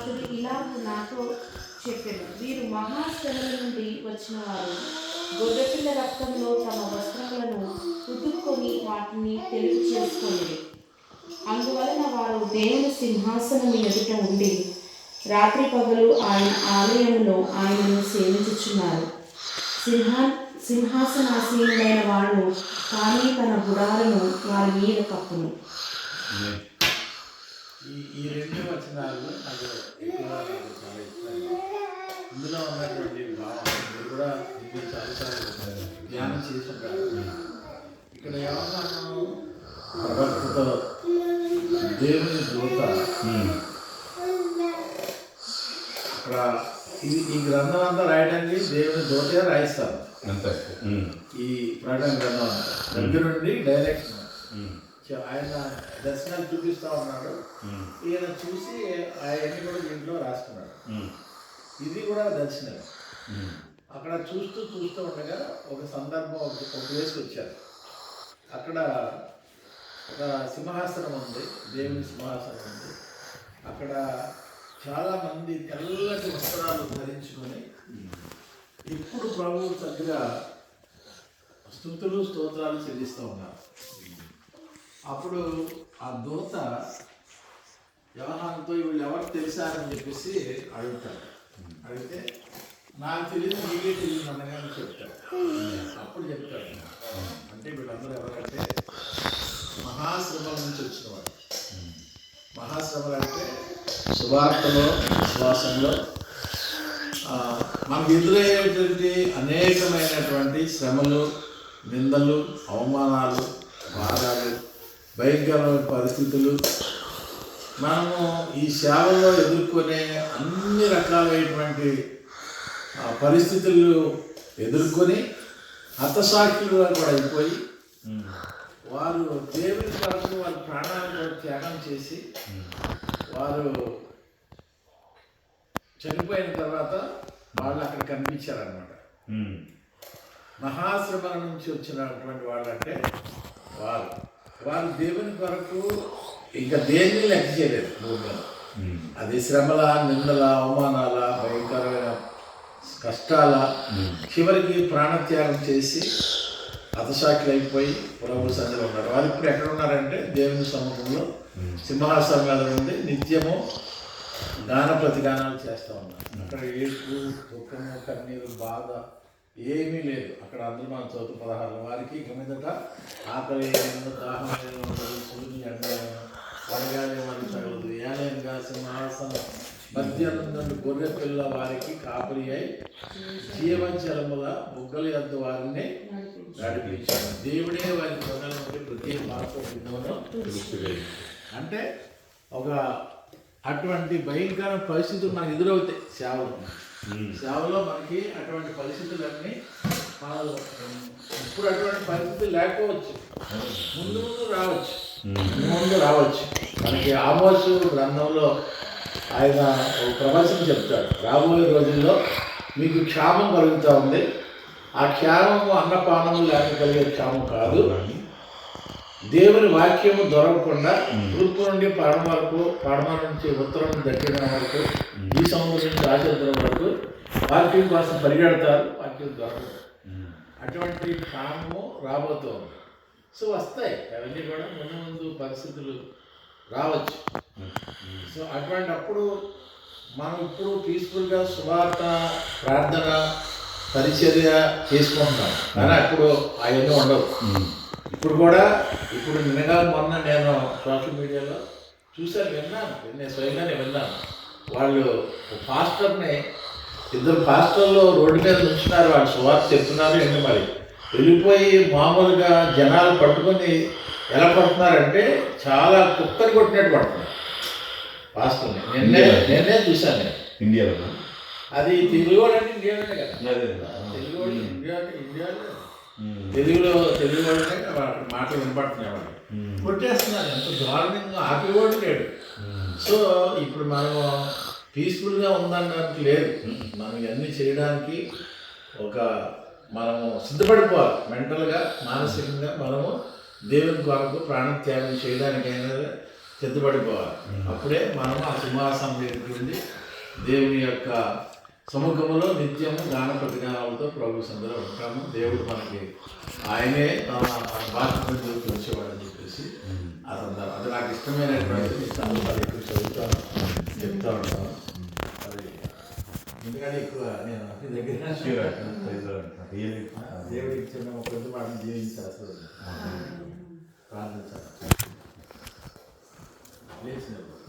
అతడు ఇలాగ నాతో చెప్పెను, వీరు మహాశ్రమల నుండి వచ్చిన వారు. గొర్రెపిల్ల రక్తంలో తమ వస్త్రములను ఉతుక్కొని వాటిని తెలుపు చేసుకోలేదు. అందువలన వారు దేవుని సింహాసనం ఎదుట ఉండి రాత్రి పగలు ఆయన ఆలయంలో ఆయనను సేవించుచున్నారు. సింహాసనాసీనుడైన వాడు కానీ తన గుడాలను వారి మీద కప్పును. ఈ రెండు వచనాలు నాకు ఎక్కువగా చాలా ఇష్టం. ఇందులో ఉన్నటువంటి భావం మీరు కూడా ఇది చాలాసార్లు ధ్యానం చేస్తుంటారు. ఇక్కడ వ్యవహారం ప్రవర్తితో దేవుని దూత అక్కడ ఈ గ్రంథం అంతా రాయడానికి దేవుని దూతే రాయిస్తారు అంతే. ఈ ప్రకటన గ్రంథం అంతా దగ్గర నుండి డైరెక్ట్ ఆయన దర్శనాలు చూపిస్తూ ఉన్నాడు. ఈయన చూసి అవన్నీ కూడా దీంట్లో రాసుకున్నాడు. ఇది కూడా దర్శనం. అక్కడ చూస్తూ ఉండగా ఒక సందర్భం ఒక ప్లేస్కి వచ్చారు. అక్కడ ఒక సింహాసనం ఉంది, దేవుని సింహాసనం ఉంది. అక్కడ చాలామంది తెల్లటి వస్త్రాలు ధరించుకొని ఇప్పుడు ప్రభువు దగ్గర స్తుతులు స్తోత్రాలు చెల్లిస్తూ ఉన్నారు. అప్పుడు ఆ దూత వ్యవహారంతో వీళ్ళు ఎవరు తెలిసారని చెప్పేసి అడుగుతారు. అడిగితే నాకు తెలియదు, నీకే తెలియదు అనగానే చెప్తాడు. అప్పుడు చెప్తాడు అంటే వీళ్ళందరూ ఎవరంటే మహాశ్రమల నుంచి వచ్చిన వాడు. మహాశ్రమలు అంటే సువార్తలో విశ్వాసంలో మనకు ఎదురయ్యేటువంటి అనేకమైనటువంటి శ్రమలు, నిందలు, అవమానాలు, బాధలు, భయంకరమైన పరిస్థితులు మనము ఈ సేవలో ఎదుర్కొనే అన్ని రకాలైనటువంటి పరిస్థితులు ఎదుర్కొని హతసాక్షులుగా కూడా అయిపోయి వారు దేవుని కొరకు వారి ప్రాణాలను త్యాగం చేసి వారు చనిపోయిన తర్వాత వాళ్ళు అక్కడ కనిపించారనమాట. మహాశ్రమల నుంచి వచ్చినటువంటి వాళ్ళంటే వారు దేవుని కొరకు ఇంకా దేన్ని లెక్క చేయలేదు భూమిలో. అది శ్రమల, నిందల, అవమానాల, భయంకరమైన కష్టాల, చివరికి ప్రాణత్యాగం చేసి హతసాక్షులు అయిపోయి ప్రభు సన్నిధిలో ఉన్నారు. వారు ఇప్పుడు ఎక్కడ ఉన్నారంటే దేవుని సముఖంలో సింహాసనం మీద నుండి నిత్యము గాన ప్రతిగానాలు చేస్తూ ఉన్నారు. అక్కడ ఏడుపు, దుఃఖము, కన్నీరు, బాధ ఏమీ లేదు. అక్కడ అందరూ మనం 16 వారికి ఇక మీదట ఆకలి, దాహం ఉండదు, సూర్యుని ఎండ వడగాలి వారికి తగలదు. ఏలయంగా సింహాసనం మధ్యాహ్నం గొర్రె పిల్ల వారికి కాపరి అయి జీవజలముల బుగ్గల యొద్ద వారిని నడిపించాడు. దేవుడే వారి ప్రజల నుండి ప్రతి మార్పును అంటే ఒక అటువంటి భయంకర పరిస్థితులు మనకు ఎదురవుతాయి సేవలో మనకి అటువంటి పరిస్థితులన్నీ ఇప్పుడు అటువంటి పరిస్థితులు లేకపోవచ్చు, ముందు రావచ్చు. మనకి ఆమోసు గ్రంథంలో ఆయన ఒక ప్రవచనం చెప్తాడు. రాబోయే రోజుల్లో మీకు క్షామం కలుగుతూ ఉంది. ఆ క్షామము అన్నపానము లేక కలిగే క్షామం కాదు, దేవుని వాక్యము దొరకకుండా తూర్పు నుండి పడమర నుంచి ఉత్తరం నుండి దక్షిణం వరకు, ఈ సముద్రం నుంచి ఆచరిద్రం వరకు వాక్యం కోసం పరిగెడతారు, వాక్యం దొరకదు. అటువంటి క్షామము రాబోతోంది. సో వస్తాయి అవన్నీ కూడా ముందు పరిస్థితులు రావచ్చు. సో అటువంటిప్పుడు మనం ఇప్పుడు పీస్ఫుల్గా సువార్త, ప్రార్థన, పరిచర్య చేసుకుంటున్నాం. కానీ అప్పుడు అవన్నీ ఉండవు. ఇప్పుడు నిన్నగా మొన్న నేను సోషల్ మీడియాలో చూశాను, నేను స్వయంగానే విన్నాను. వాళ్ళు పాస్టర్ని, 2 పాస్టర్లు రోడ్డు మీద ఉంచున్నారు, వాళ్ళు సువార్త చెప్తున్నారు. ఏంటి మరి వెళ్ళిపోయి మామూలుగా జనాలు పట్టుకొని ఎలా పడుతున్నారంటే చాలా కుక్కని కొట్టినట్టు పడుతున్నారు పాస్టర్ని. నేనే చూశాను. నేను ఇండియాలో అది తెలుగువాడు అంటే ఇండియాలోనే కదా, తెలుగువాడు ఇండియాలో తెలుగు వాళ్ళనే మాటలు వినపడుతున్నాయి. వాళ్ళు కొట్టేస్తున్నారు, ఎంత దారుణంగా ఆపేవాడు లేడు. సో ఇప్పుడు మనం పీస్ఫుల్గా ఉందనడానికి లేదు. మనం ఇవన్నీ చేయడానికి మనము సిద్ధపడిపోవాలి. మెంటల్గా, మానసికంగా మనము దేవుని కొరకు ప్రాణత్యాగం చేయడానికైనా సిద్ధపడిపోవాలి. అప్పుడే మనం ఆ సింహాసనం దగ్గరికి ఉండి దేవుని యొక్క సముఖంలో నిత్యము గాన ప్రతిగానాలతో ప్రభు సందులో ఉంటాము. దేవుడు మనకి ఆయనే తన బాధ్యతను వచ్చేవాడని చెప్పేసి ఆ సందర్భం అది నాకు ఇష్టమైనటువంటి సందర్భాలు ఎక్కువ చదువుతాను, చెప్తా ఉంటాను. అది ఎందుకంటే ఎక్కువ నేను అతని దగ్గర దేవుడికి చిన్న కొద్ది మాటలు జీవించాల్సి ప్రార్థించాలి. లేచినప్పుడు